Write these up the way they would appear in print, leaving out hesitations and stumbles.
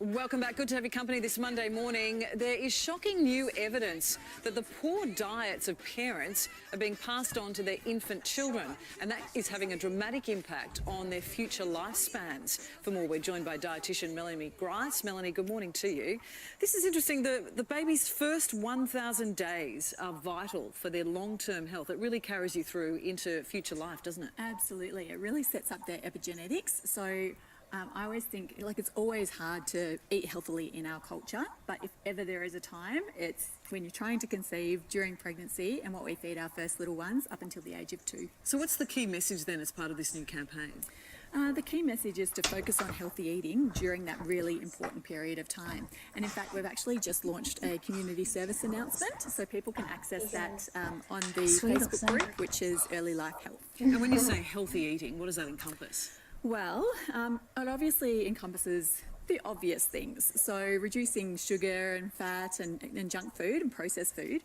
Welcome back. Good to have your company this Monday morning. There is shocking new evidence that the poor diets of parents are being passed on to their infant children, and that is having a dramatic impact on their future lifespans. For more, we're joined by dietitian Melanie McGrice. Melanie, good morning to you. This is interesting. The baby's first 1,000 days are vital for their long-term health. It really carries you through into future life, doesn't it? Absolutely. It really sets up their epigenetics. So I always think, it's always hard to eat healthily in our culture, but if ever there is a time, it's when you're trying to conceive, during pregnancy, and what we feed our first little ones up until the age of 2. So what's the key message then as part of this new campaign? The key message is to focus on healthy eating during that really important period of time. And in fact, we've actually just launched a community service announcement, so people can access that on the Facebook group, which is Early Life Health. And when you say healthy eating, what does that encompass? Well, it obviously encompasses the obvious things. So reducing sugar and fat and junk food and processed food.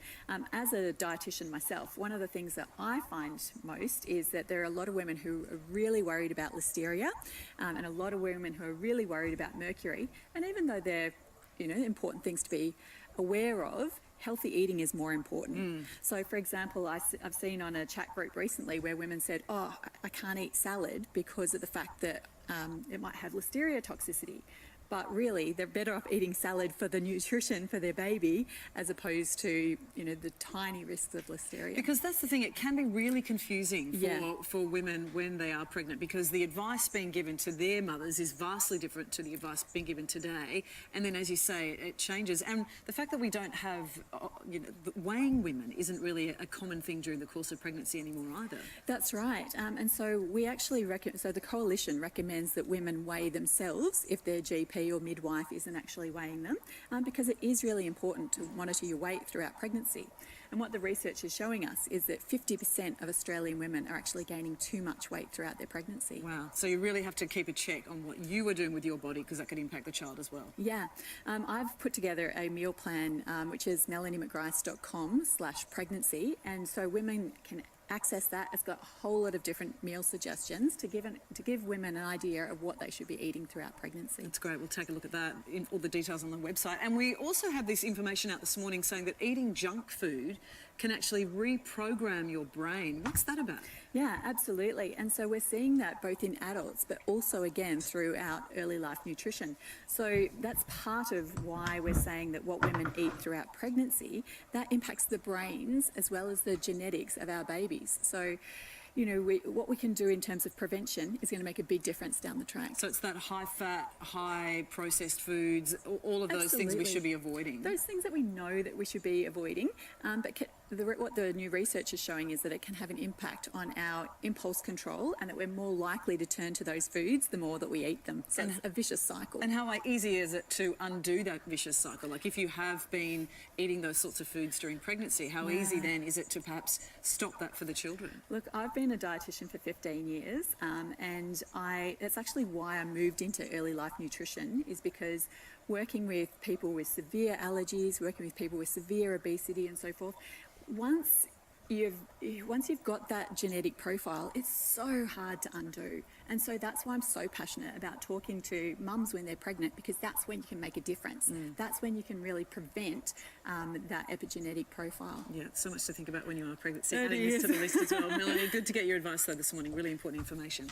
As a dietitian myself, one of the things that I find most is that there are a lot of women who are really worried about listeria and a lot of women who are really worried about mercury. And even though they're, important things to be aware of, healthy eating is more important. So, for example, I've seen on a chat group recently where women said, I can't eat salad because of the fact that it might have listeria toxicity. But really, they're better off eating salad for the nutrition for their baby as opposed to, the tiny risks of listeria. Because that's the thing, it can be really confusing for women when they are pregnant, because the advice being given to their mothers is vastly different to the advice being given today. And then, as you say, it changes. And the fact that we don't have, weighing women isn't really a common thing during the course of pregnancy anymore either. That's right. And so we actually so the coalition recommends that women weigh themselves if their GP or midwife isn't actually weighing them, because it is really important to monitor your weight throughout pregnancy. And what the research is showing us is that 50% of Australian women are actually gaining too much weight throughout their pregnancy. Wow. So you really have to keep a check on what you are doing with your body, because that could impact the child as well. Yeah. I've put together a meal plan, which is melaniemcgrice.com/pregnancy. And so women can access that. It's got a whole lot of different meal suggestions to give women an idea of what they should be eating throughout pregnancy. That's great. We'll take a look at that, in all the details on the website. And we also have this information out this morning saying that eating junk food can actually reprogram your brain. What's that about? Yeah, absolutely. And so we're seeing that both in adults, but also again throughout early life nutrition. So that's part of why we're saying that what women eat throughout pregnancy, that impacts the brains as well as the genetics of our babies. So, what we can do in terms of prevention is going to make a big difference down the track. So it's that high fat, high processed foods, all of those things we should be avoiding. Those things that we know that we should be avoiding, but what the new research is showing is that it can have an impact on our impulse control, and that we're more likely to turn to those foods the more that we eat them. So it's a vicious cycle. And how easy is it to undo that vicious cycle? Like if you have been eating those sorts of foods during pregnancy, how easy then is it to perhaps stop that for the children? Look, I've been a dietitian for 15 years, and that's actually why I moved into early life nutrition, is because working with people with severe allergies, working with people with severe obesity and so forth, once you've got that genetic profile, it's so hard to undo. And so that's why I'm so passionate about talking to mums when they're pregnant, because that's when you can make a difference. That's when you can really prevent that epigenetic profile. Yeah, so much to think about when you are pregnant. So adding this to the list as well. Melanie, good to get your advice though this morning. Really important information.